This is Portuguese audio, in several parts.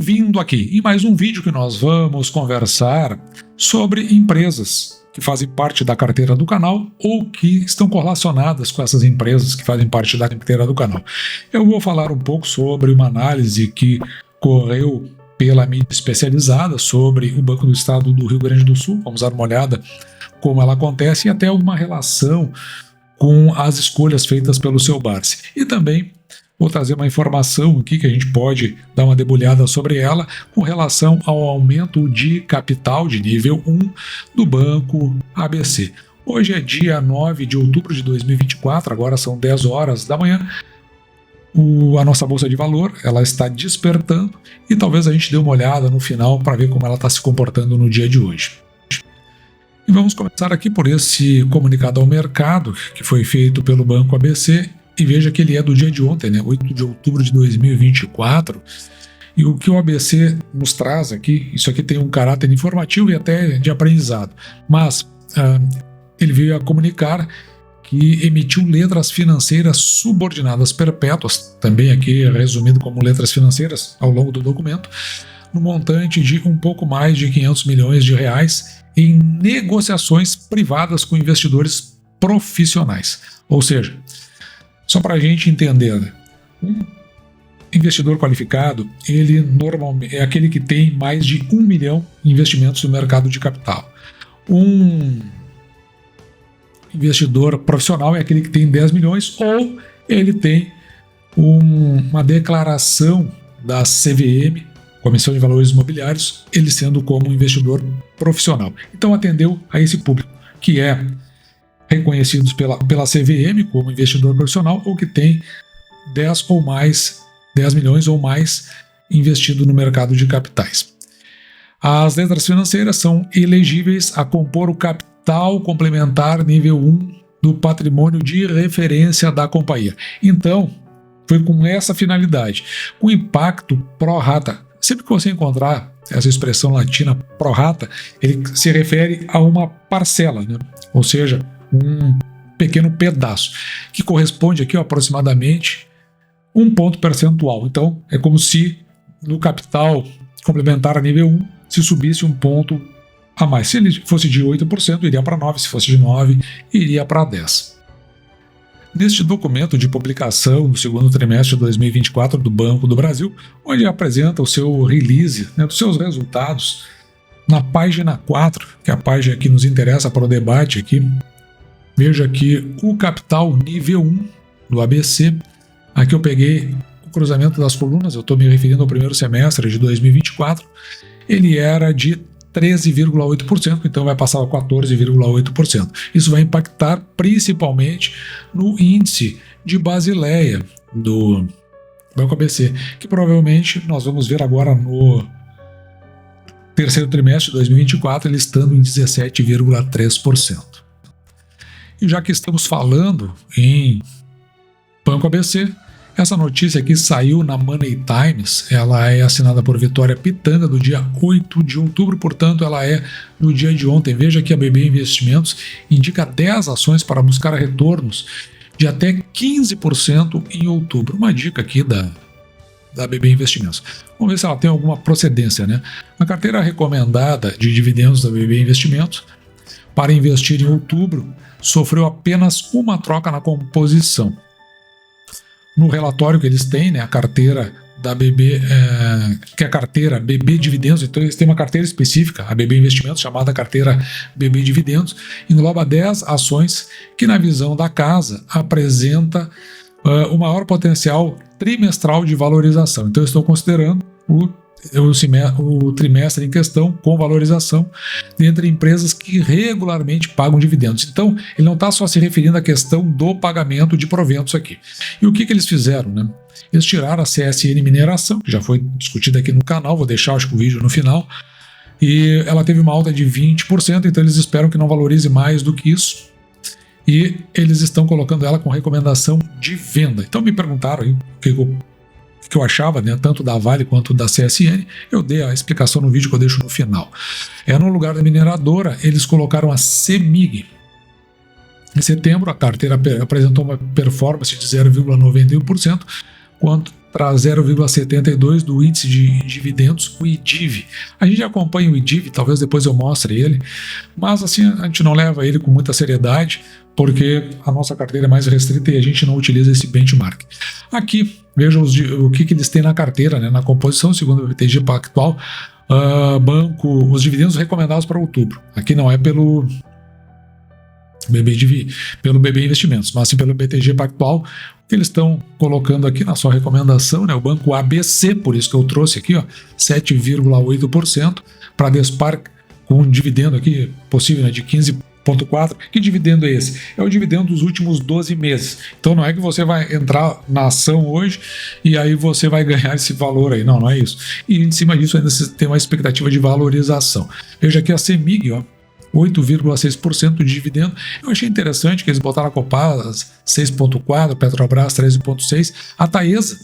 Bem-vindo aqui em mais um vídeo que nós vamos conversar sobre empresas que fazem parte da carteira do canal ou que estão correlacionadas com essas empresas que fazem parte da carteira do canal. Eu vou falar um pouco sobre uma análise que correu pela mídia especializada sobre o Banco do Estado do Rio Grande do Sul. Vamos dar uma olhada como ela acontece e até uma relação com as escolhas feitas pelo seu Barsi. E também vou trazer uma informação aqui que a gente pode dar uma debulhada sobre ela com relação ao aumento de capital de nível 1 do Banco ABC. Hoje é dia 9 de outubro de 2024, agora são 10 horas da manhã. A nossa Bolsa de Valor ela está despertando e talvez a gente dê uma olhada no final para ver como ela está se comportando no dia de hoje. E vamos começar aqui por esse comunicado ao mercado que foi feito pelo Banco ABC. E veja que ele é do dia de ontem, né? 8 de outubro de 2024. E o que o ABC nos traz aqui, isso aqui tem um caráter informativo e até de aprendizado. Mas ele veio a comunicar que emitiu letras financeiras subordinadas perpétuas, também aqui resumido como letras financeiras ao longo do documento, no montante de um pouco mais de 500 milhões de reais em negociações privadas com investidores profissionais. Ou seja, só para a gente entender, né? Um investidor qualificado, ele normalmente é aquele que tem mais de 1 milhão em investimentos no mercado de capital. Um investidor profissional é aquele que tem 10 milhões ou ele tem uma declaração da CVM, Comissão de Valores Imobiliários, ele sendo como investidor profissional. Então atendeu a esse público, que é reconhecidos pela CVM como investidor profissional ou que tem 10 milhões ou mais investido no mercado de capitais. As letras financeiras são elegíveis a compor o capital complementar nível 1 do patrimônio de referência da companhia. Então, foi com essa finalidade, com impacto pro rata. Sempre que você encontrar essa expressão latina pro rata, ele se refere a uma parcela, né? Ou seja, um pequeno pedaço, que corresponde aqui aproximadamente 1 ponto percentual. Então, é como se no capital complementar a nível 1 se subisse 1 ponto a mais. Se ele fosse de 8%, iria para 9%, se fosse de 9%, iria para 10%. Neste documento de publicação do segundo trimestre de 2024 do Banco do Brasil, onde apresenta o seu release, né, dos seus resultados, na página 4, que é a página que nos interessa para o debate aqui, veja que o capital nível 1 do ABC, aqui eu peguei o cruzamento das colunas, eu estou me referindo ao primeiro semestre de 2024, ele era de 13,8%, então vai passar a 14,8%. Isso vai impactar principalmente no índice de Basileia do Banco ABC, que provavelmente nós vamos ver agora no terceiro trimestre de 2024, ele estando em 17,3%. E já que estamos falando em Banco ABC, essa notícia aqui saiu na Money Times, ela é assinada por Vitória Pitanga do dia 8 de outubro, portanto ela é do dia de ontem. Veja que a BB Investimentos indica 10 ações para buscar retornos de até 15% em outubro. Uma dica aqui da BB Investimentos. Vamos ver se ela tem alguma procedência, né? A carteira recomendada de dividendos da BB Investimentos para investir em outubro sofreu apenas uma troca na composição. No relatório que eles têm, né, a carteira da BB, que é a carteira BB Dividendos, então eles têm uma carteira específica, a BB Investimentos, chamada carteira BB Dividendos, engloba 10 ações que, na visão da casa, apresenta o maior potencial trimestral de valorização. Então eu estou considerando o trimestre em questão com valorização dentre empresas que regularmente pagam dividendos. Então, ele não está só se referindo à questão do pagamento de proventos aqui. E o que eles fizeram, né? Eles tiraram a CSN Mineração, que já foi discutida aqui no canal, vou deixar acho que o vídeo no final, e ela teve uma alta de 20%, então eles esperam que não valorize mais do que isso, e eles estão colocando ela com recomendação de venda. Então me perguntaram aí o que eu achava, né, tanto da Vale quanto da CSN, eu dei a explicação no vídeo que eu deixo no final. No lugar da mineradora, eles colocaram a CEMIG. Em setembro, a carteira apresentou uma performance de 0,91%, para 0,72 do índice de dividendos, o IDIV. A gente acompanha o IDIV, talvez depois eu mostre ele, mas assim a gente não leva ele com muita seriedade, porque a nossa carteira é mais restrita e a gente não utiliza esse benchmark. Aqui, vejam o que eles têm na carteira, né, na composição, segundo o BTG Pactual, banco, os dividendos recomendados para outubro. Aqui não é pelo BB Investimentos, mas sim pelo BTG Pactual, que eles estão colocando aqui na sua recomendação, né, o banco ABC, por isso que eu trouxe aqui, 7,8%, para Bradespar com um dividendo aqui possível, né, de 15,4%. Que dividendo é esse? É o dividendo dos últimos 12 meses. Então não é que você vai entrar na ação hoje e aí você vai ganhar esse valor aí. Não, não é isso. E em cima disso ainda você tem uma expectativa de valorização. Veja aqui a CEMIG, 8,6% de dividendo. Eu achei interessante que eles botaram a Copasa 6,4%, Petrobras 13,6%, a Taesa,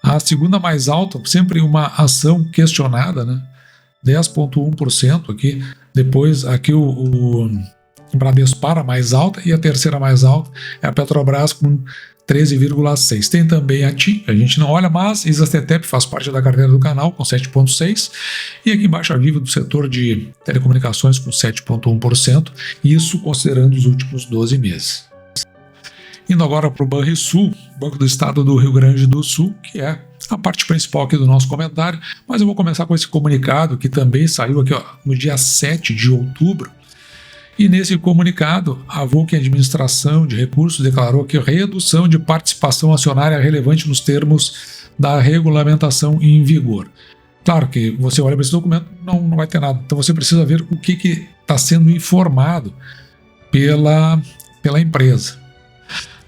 a segunda mais alta, sempre uma ação questionada, né? 10,1% aqui. Depois aqui o Bradespar a mais alta e a terceira mais alta é a Petrobras com 13,6%. Tem também a TIM, a gente não olha, mas Isastetep faz parte da carteira do canal com 7,6%. E aqui embaixo a Vivo do setor de telecomunicações com 7,1%, isso considerando os últimos 12 meses. Indo agora para o Banrisul, Banco do Estado do Rio Grande do Sul, que é a parte principal aqui do nosso comentário, mas eu vou começar com esse comunicado que também saiu aqui no dia 7 de outubro. E nesse comunicado, a Vulcan Administração de Recursos declarou que redução de participação acionária é relevante nos termos da regulamentação em vigor. Claro que você olha para esse documento, não vai ter nada. Então você precisa ver o que está sendo informado pela empresa.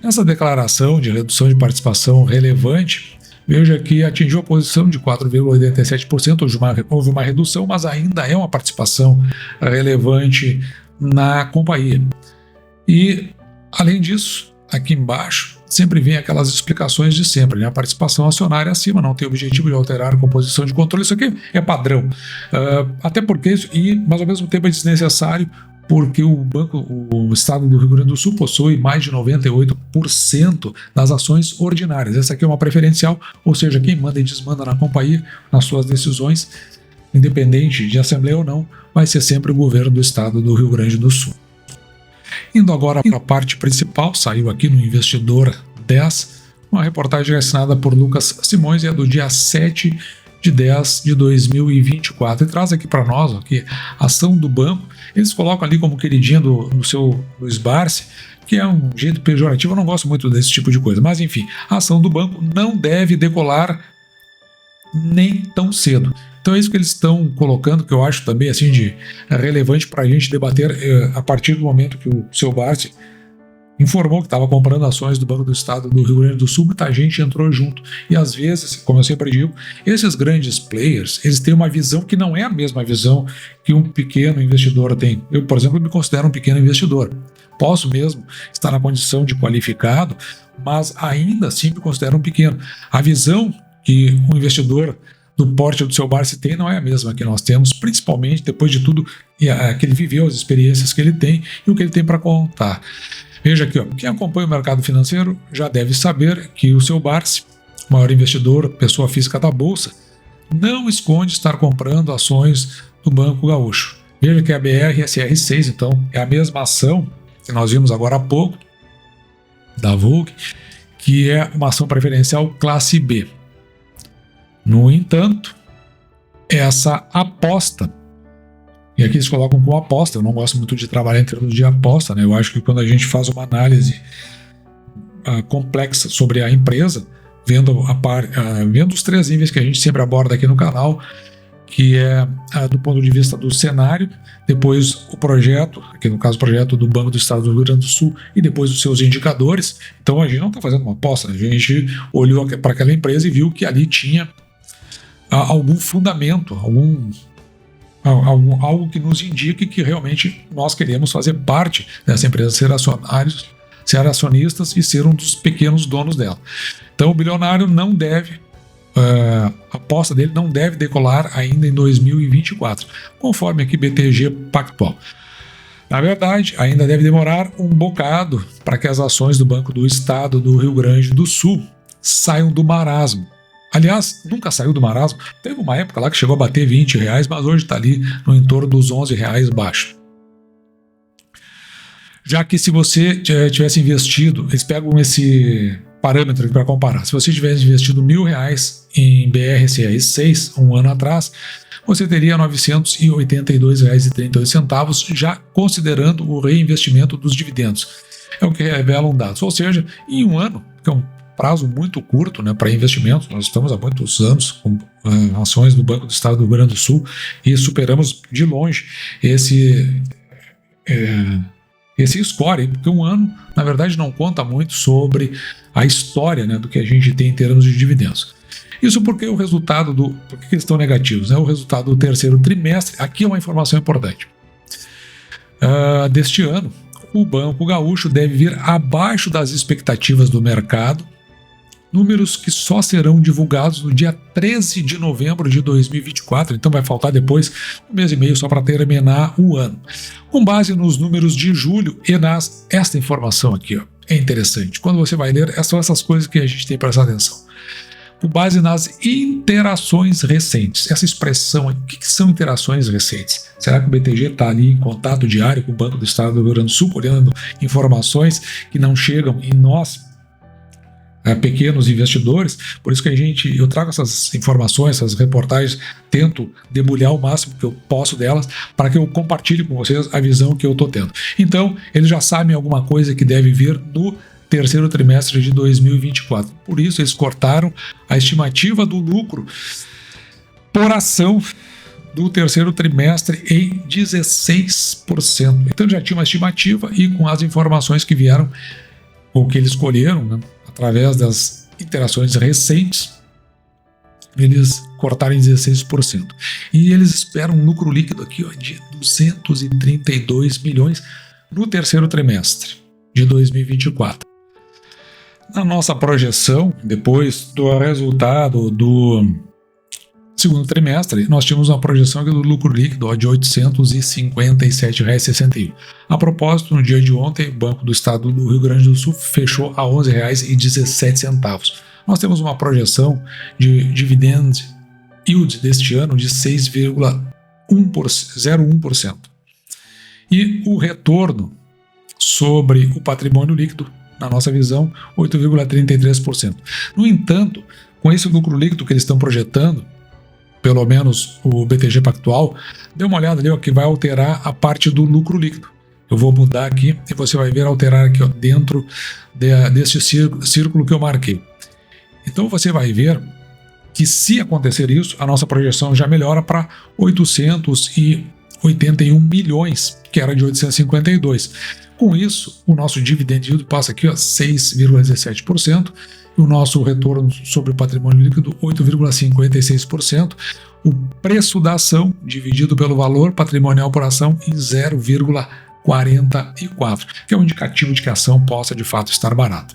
Nessa declaração de redução de participação relevante, veja que atingiu a posição de 4,87%, houve uma redução, mas ainda é uma participação relevante na companhia. E, além disso, aqui embaixo, sempre vem aquelas explicações de sempre, né? A participação acionária acima não tem o objetivo de alterar a composição de controle, isso aqui é padrão. Até porque isso, mas ao mesmo tempo é desnecessário, porque o Estado do Rio Grande do Sul possui mais de 98% das ações ordinárias. Essa aqui é uma preferencial, ou seja, quem manda e desmanda na companhia, nas suas decisões, independente de assembleia ou não, vai ser sempre o governo do Estado do Rio Grande do Sul. Indo agora para a parte principal, saiu aqui no Investidor 10, uma reportagem assinada por Lucas Simões, e é do dia 7 de 10 de 2024, e traz aqui para nós aqui, a ação do banco. Eles colocam ali como queridinha do seu Luiz Barsi, que é um jeito pejorativo, eu não gosto muito desse tipo de coisa, mas enfim, a ação do banco não deve decolar nem tão cedo. Então é isso que eles estão colocando, que eu acho também assim de relevante para a gente debater a partir do momento que o seu Barsi informou que estava comprando ações do Banco do Estado do Rio Grande do Sul, muita gente entrou junto. E às vezes, como eu sempre digo, esses grandes players, eles têm uma visão que não é a mesma visão que um pequeno investidor tem. Eu, por exemplo, me considero um pequeno investidor. Posso mesmo estar na condição de qualificado, mas ainda assim me considero um pequeno. A visão que um investidor do porte do seu Barsi tem não é a mesma que nós temos, principalmente depois de tudo que ele viveu, as experiências que ele tem e o que ele tem para contar. Veja aqui, quem acompanha o mercado financeiro já deve saber que o seu Barsi, maior investidor, pessoa física da Bolsa, não esconde estar comprando ações do Banco Gaúcho. Veja que a BRSR6, então, é a mesma ação que nós vimos agora há pouco, da Vulcan, que é uma ação preferencial classe B. No entanto, essa aposta, e aqui eles colocam como aposta, eu não gosto muito de trabalhar em termos de aposta, né? Eu acho que quando a gente faz uma análise complexa sobre a empresa, vendo os três níveis que a gente sempre aborda aqui no canal, que é do ponto de vista do cenário, depois o projeto, aqui no caso o projeto do Banco do Estado do Rio Grande do Sul, e depois os seus indicadores. Então a gente não está fazendo uma aposta, a gente olhou para aquela empresa e viu que ali tinha algum fundamento, algo que nos indique que realmente nós queremos fazer parte dessa empresa, ser acionistas e ser um dos pequenos donos dela. Então o bilionário não deve, a aposta dele não deve decolar ainda em 2024, conforme aqui BTG Pactual. Na verdade, ainda deve demorar um bocado para que as ações do Banco do Estado do Rio Grande do Sul saiam do marasmo. Aliás, nunca saiu do marasmo. Teve uma época lá que chegou a bater R$20, mas hoje está ali no entorno dos R$11 baixo. Já que se você tivesse investido, eles pegam esse parâmetro aqui para comparar. Se você tivesse investido R$1.000 em BRSR 6 um ano atrás, você teria R$ 982,38, já considerando o reinvestimento dos dividendos. É o que revelam dados. Ou seja, em um ano, que é um prazo muito curto, né, para investimentos, nós estamos há muitos anos com ações do Banco do Estado do Rio Grande do Sul e superamos de longe esse score, porque um ano, na verdade, não conta muito sobre a história, né, do que a gente tem em termos de dividendos. Isso porque o resultado por que eles estão negativos? Né? O resultado do terceiro trimestre, aqui é uma informação importante. Deste ano, o Banco Gaúcho deve vir abaixo das expectativas do mercado, números que só serão divulgados no dia 13 de novembro de 2024, então vai faltar depois um mês e meio só para terminar o ano. Com base nos números de julho e esta informação aqui, ó, é interessante. Quando você vai ler, são essas coisas que a gente tem que prestar atenção. Com base nas interações recentes. Essa expressão, o que são interações recentes? Será que o BTG está ali em contato diário com o Banco do Estado do Rio Grande do Sul, olhando informações que não chegam em nós, pequenos investidores? Por isso que eu trago essas informações, essas reportagens, tento debulhar o máximo que eu posso delas para que eu compartilhe com vocês a visão que eu estou tendo. Então, eles já sabem alguma coisa que deve vir no terceiro trimestre de 2024. Por isso, eles cortaram a estimativa do lucro por ação do terceiro trimestre em 16%. Então, já tinha uma estimativa e com as informações que vieram, ou que eles escolheram, né, através das interações recentes, eles cortaram em 16%. E eles esperam um lucro líquido aqui, ó, de 232 milhões no terceiro trimestre de 2024. Na nossa projeção, depois do resultado do segundo trimestre, nós tínhamos uma projeção do lucro líquido de R$ 857,61. A propósito, no dia de ontem, o Banco do Estado do Rio Grande do Sul fechou a R$ 11,17. Nós temos uma projeção de dividend yield deste ano de 6,01%. E o retorno sobre o patrimônio líquido, na nossa visão, 8,33%. No entanto, com esse lucro líquido que eles estão projetando, pelo menos o BTG Pactual, dê uma olhada ali, ó, que vai alterar a parte do lucro líquido. Eu vou mudar aqui e você vai ver alterar aqui, ó, dentro desse círculo que eu marquei. Então você vai ver que, se acontecer isso, a nossa projeção já melhora para 881 milhões, que era de 852. Com isso, o nosso dividend yield passa aqui a 6,17%, e o nosso retorno sobre o patrimônio líquido 8,56%, o preço da ação dividido pelo valor patrimonial por ação em 0,44, que é um indicativo de que a ação possa de fato estar barata.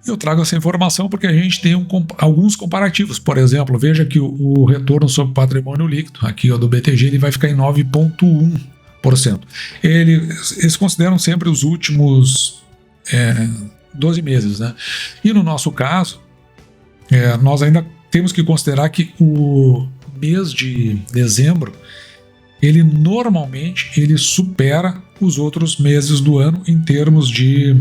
Eu trago essa informação porque a gente tem alguns comparativos. Por exemplo, veja que o retorno sobre o patrimônio líquido, aqui, ó, do BTG, ele vai ficar em 9,1%. Eles consideram sempre os últimos 12 meses, né? E no nosso caso, nós ainda temos que considerar que o mês de dezembro, ele normalmente supera os outros meses do ano em termos de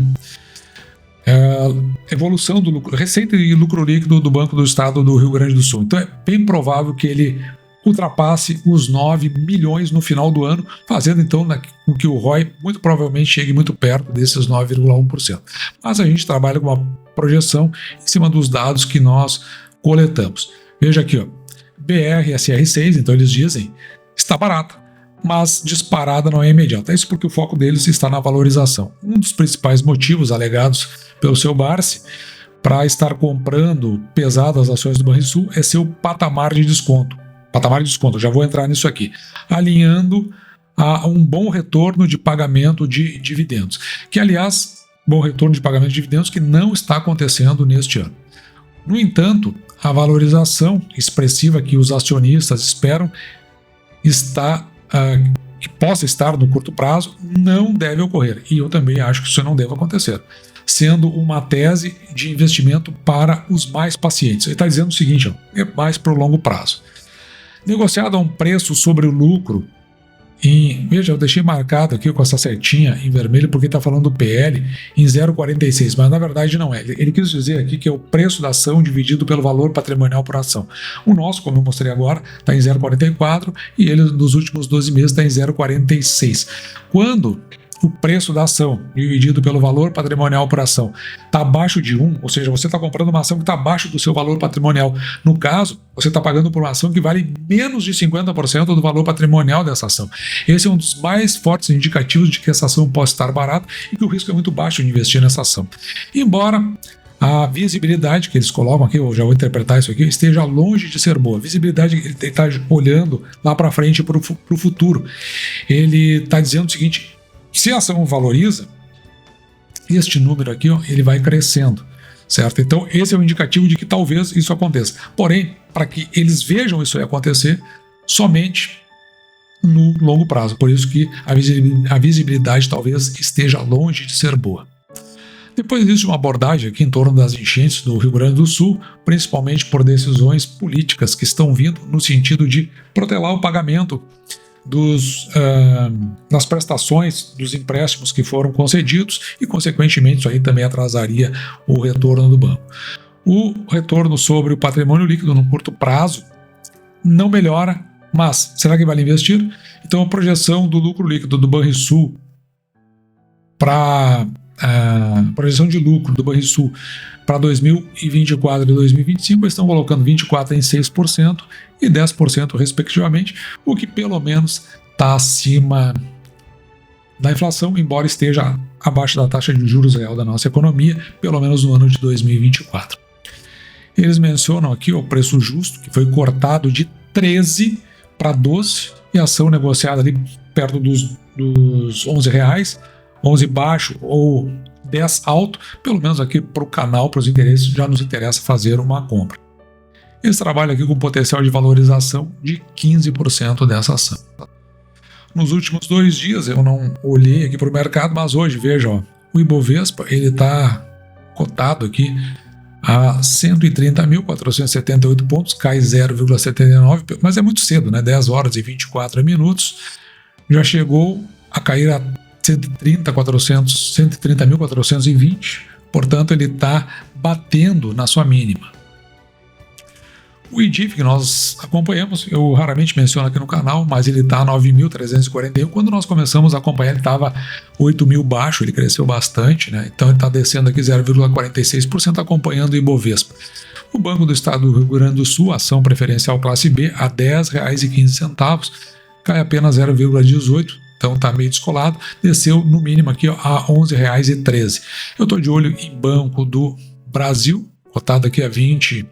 evolução do lucro, receita e lucro líquido do Banco do Estado do Rio Grande do Sul. Então é bem provável que ele ultrapasse os 9 milhões no final do ano, fazendo então com que o ROI muito provavelmente chegue muito perto desses 9,1%. Mas a gente trabalha com uma projeção em cima dos dados que nós coletamos. Veja aqui, ó, BRSR6, então eles dizem, está barata, mas disparada não é imediata. É isso porque o foco deles está na valorização. Um dos principais motivos alegados pelo seu Barsi para estar comprando pesadas ações do Banrisul é seu patamar de desconto. Já vou entrar nisso aqui. Alinhando a um bom retorno de pagamento de dividendos. Que, aliás, bom retorno de pagamento de dividendos que não está acontecendo neste ano. No entanto, a valorização expressiva que os acionistas esperam que possa estar no curto prazo não deve ocorrer. E eu também acho que isso não deve acontecer. sendo uma tese de investimento para os mais pacientes. Ele está dizendo o seguinte, ó, é mais para o longo prazo. Negociado a um preço sobre o lucro, veja, eu deixei marcado aqui com essa setinha em vermelho porque está falando do PL em 0,46, mas na verdade não é. Ele quis dizer aqui que é o preço da ação dividido pelo valor patrimonial por ação. O nosso, como eu mostrei agora, está em 0,44 e ele nos últimos 12 meses está em 0,46. Quando o preço da ação dividido pelo valor patrimonial por ação está abaixo de 1, ou seja, você está comprando uma ação que está abaixo do seu valor patrimonial. No caso, você está pagando por uma ação que vale menos de 50% do valor patrimonial dessa ação. Esse é um dos mais fortes indicativos de que essa ação pode estar barata e que o risco é muito baixo de investir nessa ação. Embora a visibilidade que eles colocam aqui, eu já vou interpretar isso aqui, esteja longe de ser boa. A visibilidade, ele está olhando lá para frente, para o futuro. Ele está dizendo o seguinte: se a ação valoriza, este número aqui, ó, ele vai crescendo, certo? Então esse é um indicativo de que talvez isso aconteça. Porém, para que eles vejam isso acontecer, somente no longo prazo. Por isso que a visibilidade talvez esteja longe de ser boa. Depois existe uma abordagem aqui em torno das enchentes do Rio Grande do Sul, principalmente por decisões políticas que estão vindo no sentido de protelar o pagamento das prestações dos empréstimos que foram concedidos e, consequentemente, isso aí também atrasaria o retorno do banco. O retorno sobre o patrimônio líquido no curto prazo não melhora, mas será que vale investir? Então, a projeção do lucro líquido do Banrisul para projeção de lucro do Banrisul para 2024 e 2025, eles estão colocando 24% em 6% e 10% respectivamente, o que pelo menos está acima da inflação, embora esteja abaixo da taxa de juros real da nossa economia, pelo menos no ano de 2024. Eles mencionam aqui o preço justo, que foi cortado de 13 para 12, e a ação negociada ali perto dos R$11, 11 baixo ou 10 alto, pelo menos aqui para o canal, para os interesses, já nos interessa fazer uma compra. Eles trabalham aqui com potencial de valorização de 15% dessa ação. Nos últimos 2 dias, eu não olhei aqui para o mercado, mas hoje, veja, ó, o Ibovespa está cotado aqui a 130.478 pontos, cai 0,79, mas é muito cedo, né? 10 horas e 24 minutos, já chegou a cair a 130.420, portanto ele está batendo na sua mínima. O IDIF que nós acompanhamos, eu raramente menciono aqui no canal, mas ele está a 9.341. Quando nós começamos a acompanhar, ele estava 8.000 baixo, ele cresceu bastante, né? Então ele está descendo aqui 0,46%, acompanhando o Ibovespa. O Banco do Estado do Rio Grande do Sul, ação preferencial classe B, a R$ 10,15, cai apenas 0,18%. Então está meio descolado, desceu no mínimo aqui ó, a R$ 11,13. Eu estou de olho em Banco do Brasil, cotado aqui a R$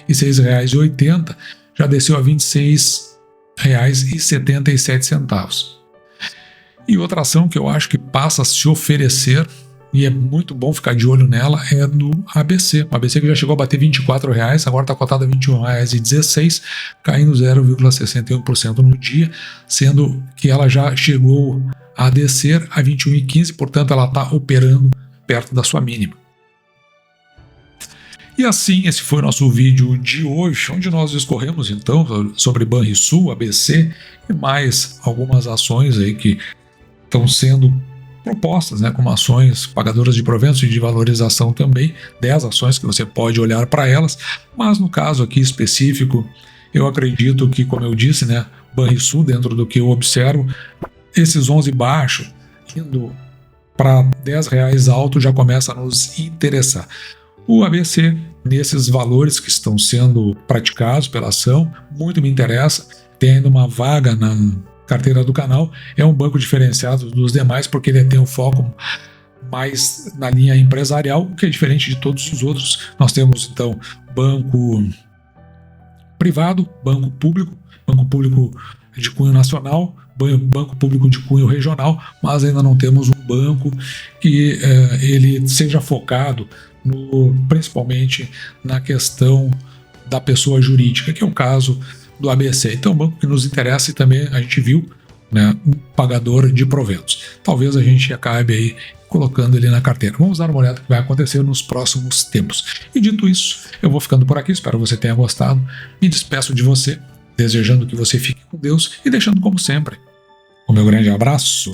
26,80, já desceu a R$ 26,77. E outra ação que eu acho que passa a se oferecer, e é muito bom ficar de olho nela, é do ABC. O ABC que já chegou a bater R$ 24,00, agora está cotado a R$ 21,16, caindo 0,61% no dia, sendo que ela já chegou a descer a R$ 21,15, portanto ela está operando perto da sua mínima. E assim, esse foi o nosso vídeo de hoje, onde nós discorremos então sobre Banrisul, ABC e mais algumas ações aí que estão sendo propostas, né, como ações pagadoras de proventos e de valorização também, 10 ações que você pode olhar para elas, mas no caso aqui específico, eu acredito que, como eu disse, né, Banrisul, dentro do que eu observo, esses 11 baixo, indo para R$10 alto, já começa a nos interessar. O ABC, nesses valores que estão sendo praticados pela ação, muito me interessa, tem ainda uma vaga na carteira do canal, é um banco diferenciado dos demais porque ele tem um foco mais na linha empresarial, o que é diferente de todos os outros. Nós temos então banco privado, banco público de cunho nacional, banco público de cunho regional, mas ainda não temos um banco que ele seja focado principalmente na questão da pessoa jurídica, que é o caso do ABC. Então, um banco que nos interessa, e também a gente viu, né, pagador de proventos. Talvez a gente acabe aí colocando ele na carteira. Vamos dar uma olhada no que vai acontecer nos próximos tempos. E dito isso, eu vou ficando por aqui, espero que você tenha gostado. Me despeço de você, desejando que você fique com Deus e deixando, como sempre, o meu grande abraço.